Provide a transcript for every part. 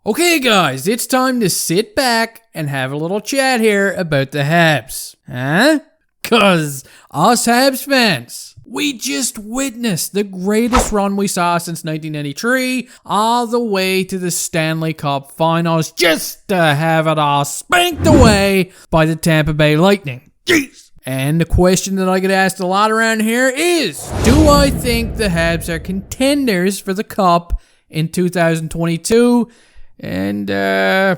Okay guys, it's time to sit back and have a little chat here about the Habs. Huh? Cause us Habs fans, we just witnessed the greatest run we saw since 1993 all the way to the Stanley Cup Finals just to have it all spanked away by the Tampa Bay Lightning. Jeez! And the question that I get asked a lot around here is, do I think the Habs are contenders for the Cup in 2022? And, no,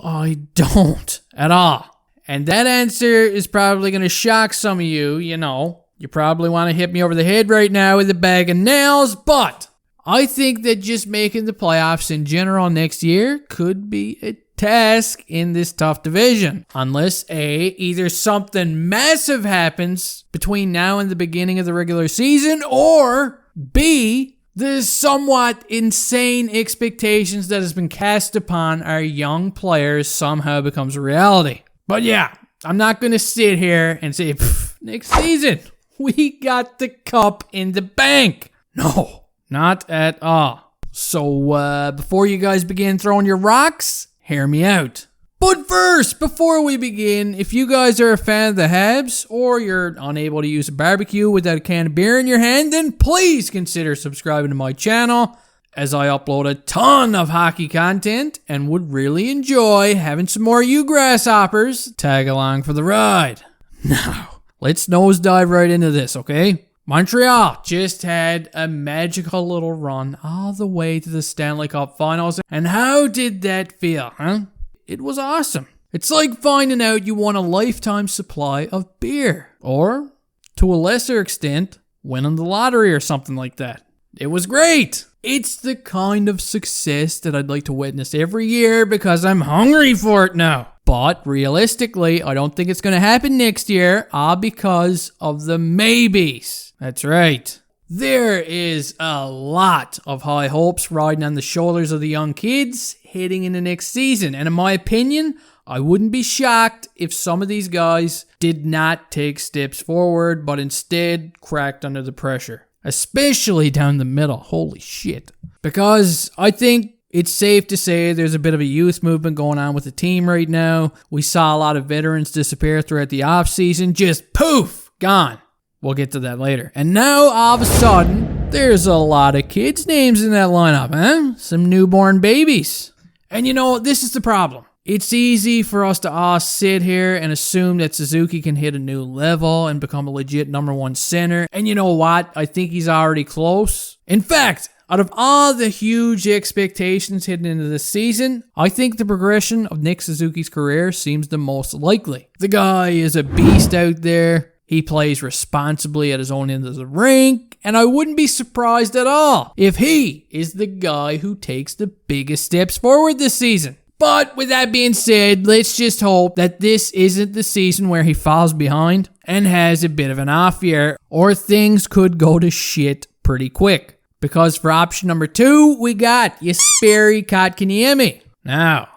I don't at all. And that answer is probably going to shock some of you, you know. You probably want to hit me over the head right now with a bag of nails, but I think that just making the playoffs in general next year could be a task in this tough division. Unless A, either something massive happens between now and the beginning of the regular season, or B, the somewhat insane expectations that has been cast upon our young players somehow becomes a reality. But yeah, I'm not going to sit here and say, next season, we got the cup in the bank. No, not at all. So before you guys begin throwing your rocks, hear me out. But first, before we begin, if you guys are a fan of the Habs, or you're unable to use a barbecue without a can of beer in your hand, then please consider subscribing to my channel, as I upload a ton of hockey content and would really enjoy having some more you grasshoppers tag along for the ride. Now, let's nosedive right into this, okay? Montreal just had a magical little run all the way to the Stanley Cup Finals, and how did that feel, huh? It was awesome. It's like finding out you won a lifetime supply of beer, or, to a lesser extent, winning the lottery or something like that. It was great. It's the kind of success that I'd like to witness every year because I'm hungry for it now. But realistically, I don't think it's going to happen next year, all because of the maybes. That's right. There is a lot of high hopes riding on the shoulders of the young kids heading into next season. And in my opinion, I wouldn't be shocked if some of these guys did not take steps forward, but instead cracked under the pressure. Especially down the middle. Holy shit. Because I think it's safe to say there's a bit of a youth movement going on with the team right now. We saw a lot of veterans disappear throughout the offseason. Just poof, gone. We'll get to that later. And now, all of a sudden, there's a lot of kids' names in that lineup, huh? Some newborn babies. And you know, this is the problem. It's easy for us to all sit here and assume that Suzuki can hit a new level and become a legit number one center. And you know what? I think he's already close. In fact, out of all the huge expectations heading into this season, I think the progression of Nick Suzuki's career seems the most likely. The guy is a beast out there. He plays responsibly at his own end of the rink, and I wouldn't be surprised at all if he is the guy who takes the biggest steps forward this season. But with that being said, let's just hope that this isn't the season where he falls behind and has a bit of an off year, or things could go to shit pretty quick. Because for option number 2, we got Jesperi Kotkaniemi. Now,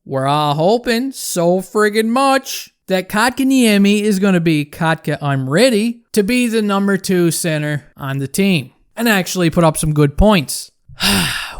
we're all hoping so friggin' much that Kotkaniemi is going to be Kotka I'm ready to be the number 2 center on the team and actually put up some good points.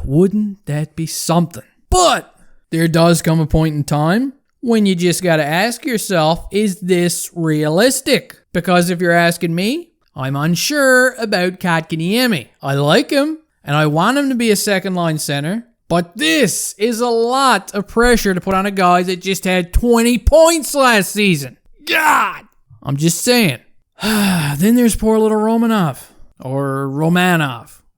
Wouldn't that be something? But there does come a point in time when you just got to ask yourself, is this realistic? Because if you're asking me, I'm unsure about Kotkaniemi. I like him and I want him to be a second line center. But this is a lot of pressure to put on a guy that just had 20 points last season. God! I'm just saying. Then there's poor little Romanov,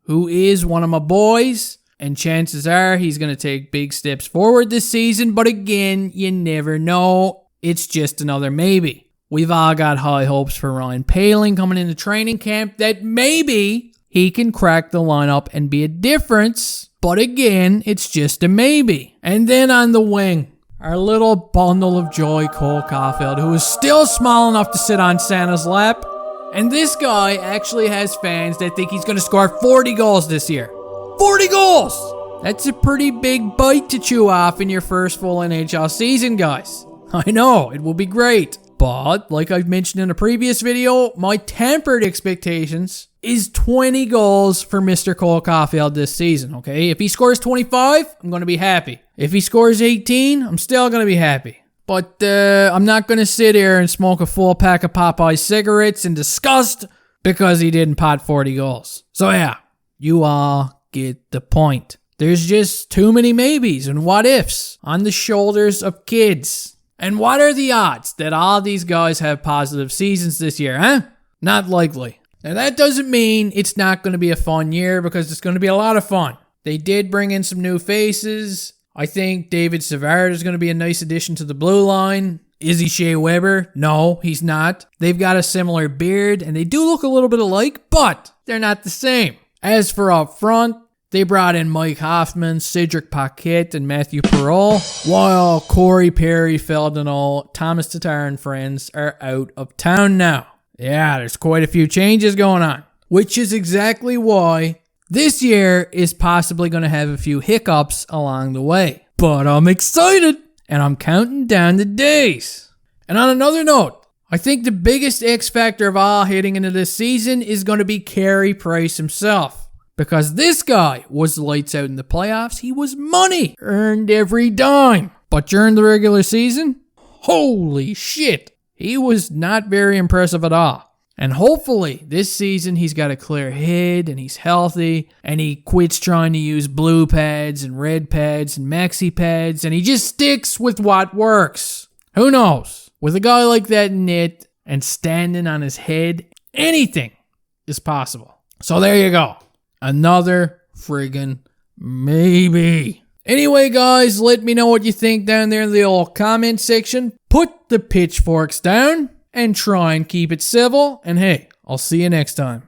who is one of my boys, and chances are he's going to take big steps forward this season, but again, you never know. It's just another maybe. We've all got high hopes for Ryan Poehling coming into training camp that maybe he can crack the lineup and be a difference. But again, it's just a maybe. And then on the wing, our little bundle of joy, Cole Caulfield, who is still small enough to sit on Santa's lap. And this guy actually has fans that think he's going to score 40 goals this year. 40 goals! That's a pretty big bite to chew off in your first full NHL season, guys. I know, it will be great. But, like I've mentioned in a previous video, my tempered expectations is 20 goals for Mr. Cole Caulfield this season, okay? If he scores 25, I'm going to be happy. If he scores 18, I'm still going to be happy. But I'm not going to sit here and smoke a full pack of Popeye cigarettes in disgust because he didn't pot 40 goals. So yeah, you all get the point. There's just too many maybes and what ifs on the shoulders of kids. And what are the odds that all these guys have positive seasons this year, huh? Not likely. Now that doesn't mean it's not going to be a fun year, because it's going to be a lot of fun. They did bring in some new faces. I think David Savard is going to be a nice addition to the blue line. Is he Shea Weber? No, he's not. They've got a similar beard and they do look a little bit alike, but they're not the same. As for up front, they brought in Mike Hoffman, Cedric Paquette, and Matthew Perreault, while Corey Perry, Phil Danault, Thomas Tatar, and friends are out of town now. Yeah, there's quite a few changes going on, which is exactly why this year is possibly going to have a few hiccups along the way. But I'm excited, and I'm counting down the days. And on another note, I think the biggest X factor of all heading into this season is going to be Carey Price himself. Because this guy was lights out in the playoffs. He was money. Earned every dime. But during the regular season, holy shit, he was not very impressive at all. And hopefully this season he's got a clear head and he's healthy and he quits trying to use blue pads and red pads and maxi pads and he just sticks with what works. Who knows? With a guy like that in it and standing on his head, anything is possible. So there you go. Another friggin' maybe. Anyway, guys, let me know what you think down there in the old comment section. Put the pitchforks down and try and keep it civil. And hey, I'll see you next time.